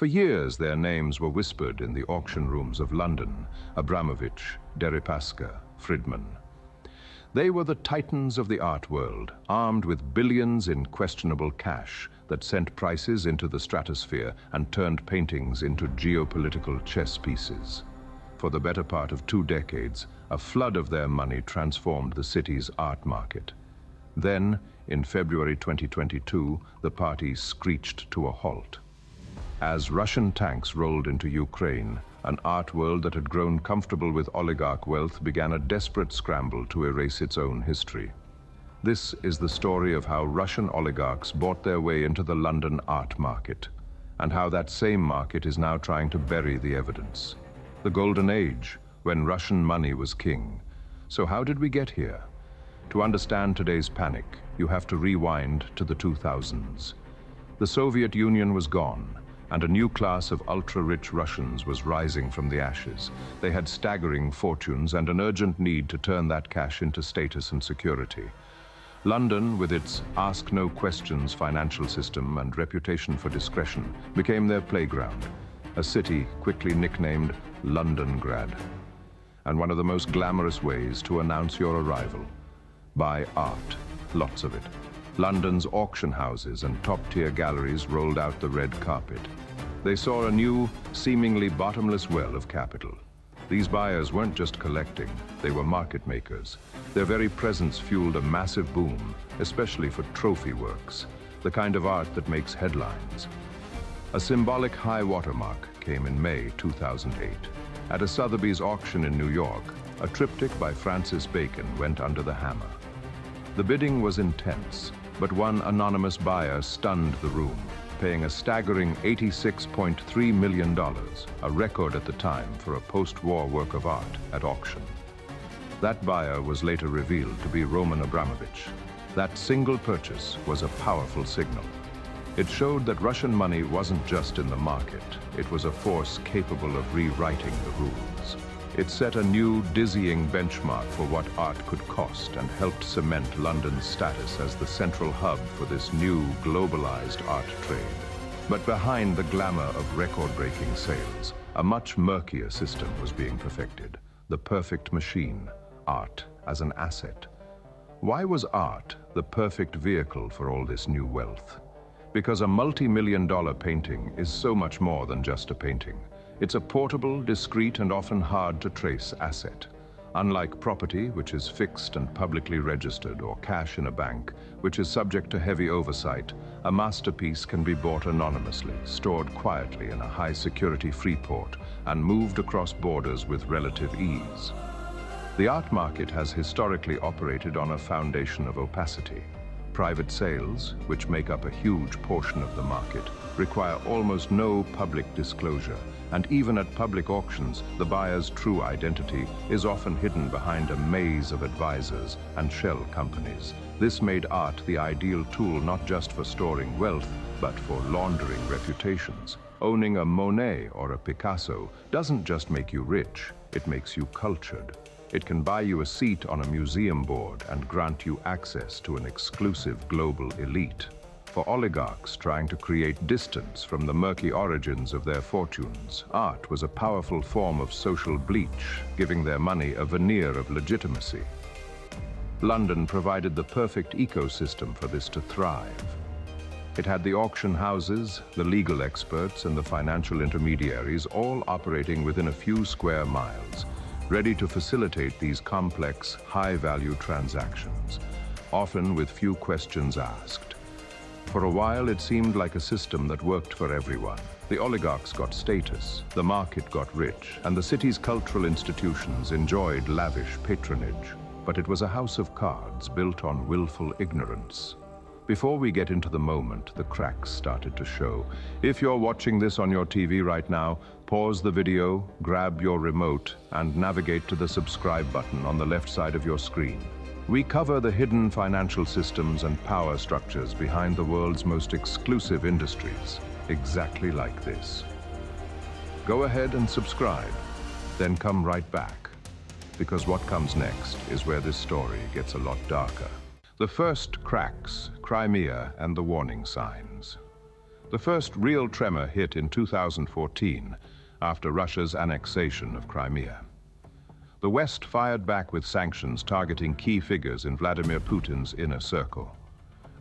For years, their names were whispered in the auction rooms of London: Abramovich, Deripaska, Friedman. They were the titans of the art world, armed with billions in questionable cash that sent prices into the stratosphere and turned paintings into geopolitical chess pieces. For the better part of 2 decades, a flood of their money transformed the city's art market. Then, in February 2022, the party screeched to a halt. As Russian tanks rolled into Ukraine, an art world that had grown comfortable with oligarch wealth began a desperate scramble to erase its own history. This is the story of how Russian oligarchs bought their way into the London art market, and how that same market is now trying to bury the evidence. The golden age, when Russian money was king. So how did we get here? To understand today's panic, you have to rewind to the 2000s. The Soviet Union was gone, and a new class of ultra-rich Russians was rising from the ashes. They had staggering fortunes and an urgent need to turn that cash into status and security. London, with its ask-no-questions financial system and reputation for discretion, became their playground, a city quickly nicknamed Londongrad. And one of the most glamorous ways to announce your arrival: buy art, lots of it. London's auction houses and top-tier galleries rolled out the red carpet. They saw a new, seemingly bottomless well of capital. These buyers weren't just collecting, they were market makers. Their very presence fueled a massive boom, especially for trophy works, the kind of art that makes headlines. A symbolic high watermark came in May 2008. At a Sotheby's auction in New York, a triptych by Francis Bacon went under the hammer. The bidding was intense, but one anonymous buyer stunned the room, paying a staggering $86.3 million, a record at the time for a post-war work of art at auction. That buyer was later revealed to be Roman Abramovich. That single purchase was a powerful signal. It showed that Russian money wasn't just in the market, it was a force capable of rewriting the rules. It set a new, dizzying benchmark for what art could cost and helped cement London's status as the central hub for this new, globalized art trade. But behind the glamour of record-breaking sales, a much murkier system was being perfected: the perfect machine, art as an asset. Why was art the perfect vehicle for all this new wealth? Because a multi-million-dollar painting is so much more than just a painting. It's a portable, discreet, and often hard-to-trace asset. Unlike property, which is fixed and publicly registered, or cash in a bank, which is subject to heavy oversight, a masterpiece can be bought anonymously, stored quietly in a high-security free port, and moved across borders with relative ease. The art market has historically operated on a foundation of opacity. Private sales, which make up a huge portion of the market, require almost no public disclosure, and even at public auctions, the buyer's true identity is often hidden behind a maze of advisors and shell companies. This made art the ideal tool not just for storing wealth, but for laundering reputations. Owning a Monet or a Picasso doesn't just make you rich, it makes you cultured. It can buy you a seat on a museum board and grant you access to an exclusive global elite. For oligarchs trying to create distance from the murky origins of their fortunes, art was a powerful form of social bleach, giving their money a veneer of legitimacy. London provided the perfect ecosystem for this to thrive. It had the auction houses, the legal experts, and the financial intermediaries all operating within a few square miles, ready to facilitate these complex, high-value transactions, often with few questions asked. For a while, it seemed like a system that worked for everyone. The oligarchs got status, the market got rich, and the city's cultural institutions enjoyed lavish patronage. But it was a house of cards built on willful ignorance. Before we get into the moment, the cracks started to show. If you're watching this on your TV right now, pause the video, grab your remote, and navigate to the subscribe button on the left side of your screen. We cover the hidden financial systems and power structures behind the world's most exclusive industries, exactly like this. Go ahead and subscribe, then come right back, because what comes next is where this story gets a lot darker. The first cracks, Crimea and the warning signs. The first real tremor hit in 2014, after Russia's annexation of Crimea. The West fired back with sanctions targeting key figures in Vladimir Putin's inner circle.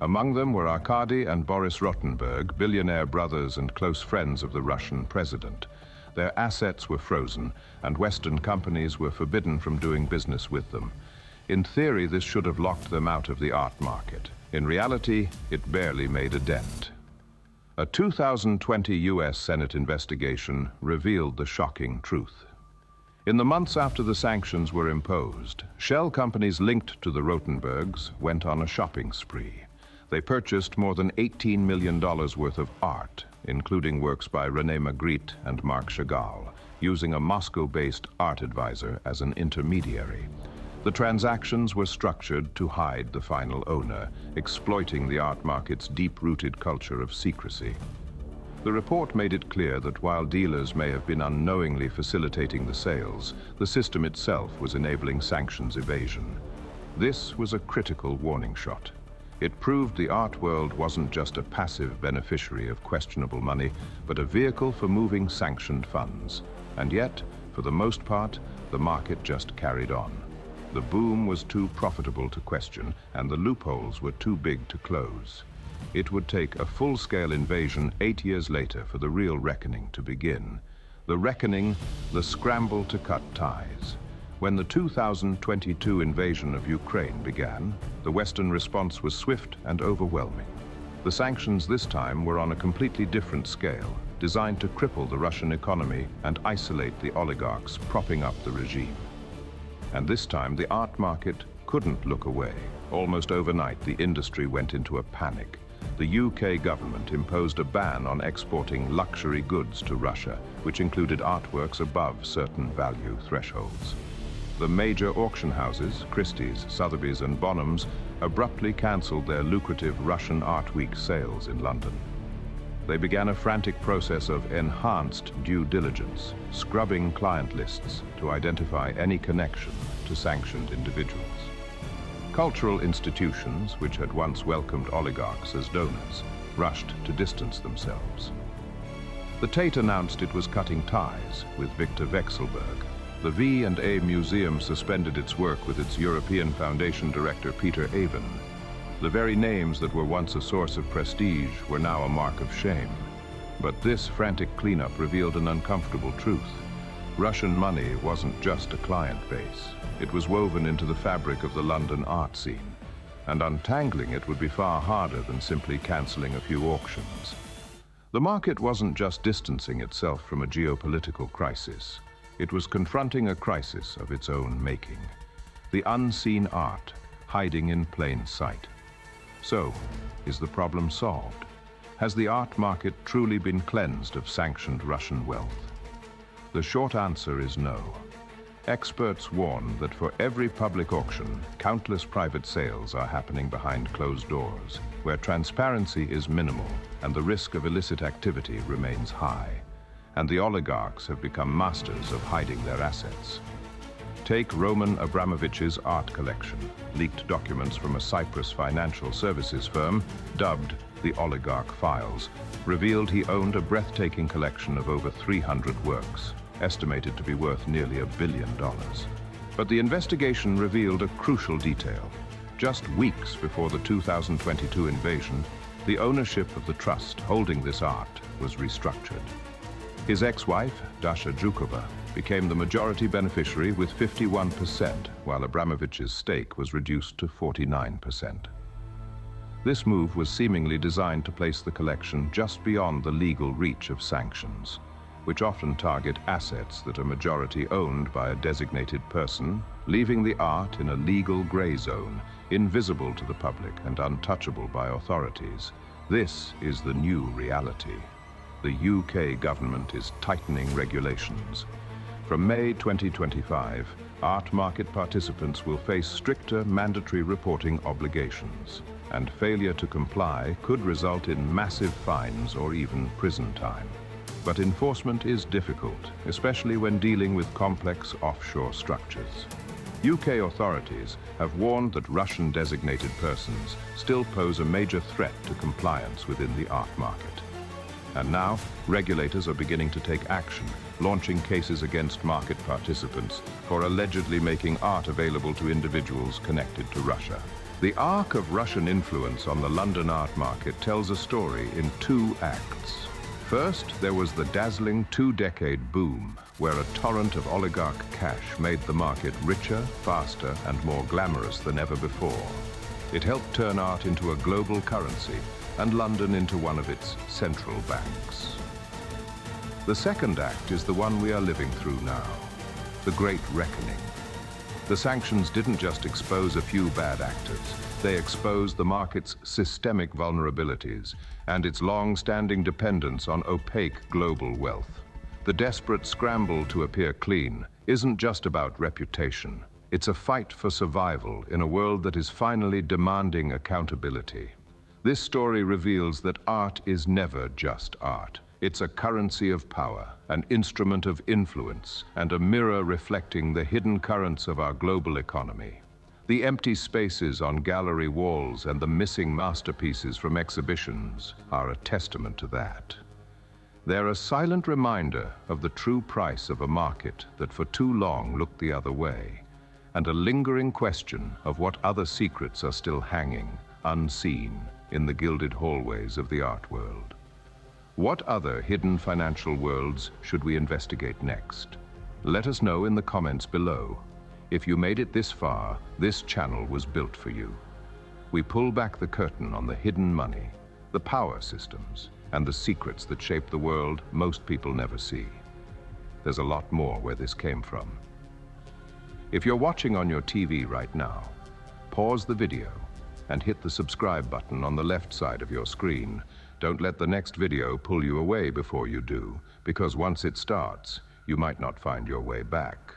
Among them were Arkady and Boris Rotenberg, billionaire brothers and close friends of the Russian president. Their assets were frozen, and Western companies were forbidden from doing business with them. In theory, this should have locked them out of the art market. In reality, it barely made a dent. A 2020 US Senate investigation revealed the shocking truth. In the months after the sanctions were imposed, shell companies linked to the Rotenbergs went on a shopping spree. They purchased more than $18 million worth of art, including works by René Magritte and Marc Chagall, using a Moscow-based art advisor as an intermediary. The transactions were structured to hide the final owner, exploiting the art market's deep-rooted culture of secrecy. The report made it clear that while dealers may have been unknowingly facilitating the sales, the system itself was enabling sanctions evasion. This was a critical warning shot. It proved the art world wasn't just a passive beneficiary of questionable money, but a vehicle for moving sanctioned funds. And yet, for the most part, the market just carried on. The boom was too profitable to question, and the loopholes were too big to close. It would take a full-scale invasion 8 years later for the real reckoning to begin. The reckoning, the scramble to cut ties. When the 2022 invasion of Ukraine began, the Western response was swift and overwhelming. The sanctions this time were on a completely different scale, designed to cripple the Russian economy and isolate the oligarchs propping up the regime. And this time, the art market couldn't look away. Almost overnight, the industry went into a panic. The UK government imposed a ban on exporting luxury goods to Russia, which included artworks above certain value thresholds. The major auction houses, Christie's, Sotheby's and Bonhams, abruptly cancelled their lucrative Russian Art Week sales in London. They began a frantic process of enhanced due diligence, scrubbing client lists to identify any connection to sanctioned individuals. Cultural institutions, which had once welcomed oligarchs as donors, rushed to distance themselves. The Tate announced it was cutting ties with Victor Vekselberg. The V&A Museum suspended its work with its European Foundation director Peter Avon. The very names that were once a source of prestige were now a mark of shame. But this frantic cleanup revealed an uncomfortable truth. Russian money wasn't just a client base. It was woven into the fabric of the London art scene, and untangling it would be far harder than simply cancelling a few auctions. The market wasn't just distancing itself from a geopolitical crisis. It was confronting a crisis of its own making. The unseen art hiding in plain sight. So, is the problem solved? Has the art market truly been cleansed of sanctioned Russian wealth? The short answer is no. Experts warn that for every public auction, countless private sales are happening behind closed doors, where transparency is minimal and the risk of illicit activity remains high. And the oligarchs have become masters of hiding their assets. Take Roman Abramovich's art collection. Leaked documents from a Cyprus financial services firm, dubbed the Oligarch Files, revealed he owned a breathtaking collection of over 300 works, estimated to be worth nearly $1 billion. But the investigation revealed a crucial detail. Just weeks before the 2022 invasion, the ownership of the trust holding this art was restructured. His ex-wife, Dasha Zhukova, became the majority beneficiary with 51%, while Abramovich's stake was reduced to 49%. This move was seemingly designed to place the collection just beyond the legal reach of sanctions, which often target assets that are majority owned by a designated person, leaving the art in a legal gray zone, invisible to the public and untouchable by authorities. This is the new reality. The UK government is tightening regulations. From May 2025, art market participants will face stricter mandatory reporting obligations, and failure to comply could result in massive fines or even prison time. But enforcement is difficult, especially when dealing with complex offshore structures. UK authorities have warned that Russian designated persons still pose a major threat to compliance within the art market. And now, regulators are beginning to take action, launching cases against market participants for allegedly making art available to individuals connected to Russia. The arc of Russian influence on the London art market tells a story in 2 acts. First, there was the dazzling 2-decade boom, where a torrent of oligarch cash made the market richer, faster, and more glamorous than ever before. It helped turn art into a global currency, and London into one of its central banks. The second act is the one we are living through now, the Great Reckoning. The sanctions didn't just expose a few bad actors, they exposed the market's systemic vulnerabilities and its long-standing dependence on opaque global wealth. The desperate scramble to appear clean isn't just about reputation. It's a fight for survival in a world that is finally demanding accountability. This story reveals that art is never just art. It's a currency of power, an instrument of influence, and a mirror reflecting the hidden currents of our global economy. The empty spaces on gallery walls and the missing masterpieces from exhibitions are a testament to that. They're a silent reminder of the true price of a market that for too long looked the other way, and a lingering question of what other secrets are still hanging, unseen, in the gilded hallways of the art world. What other hidden financial worlds should we investigate next? Let us know in the comments below. If you made it this far, this channel was built for you. We pull back the curtain on the hidden money, the power systems, and the secrets that shape the world most people never see. There's a lot more where this came from. If you're watching on your TV right now, pause the video and hit the subscribe button on the left side of your screen. Don't let the next video pull you away before you do, because once it starts, you might not find your way back.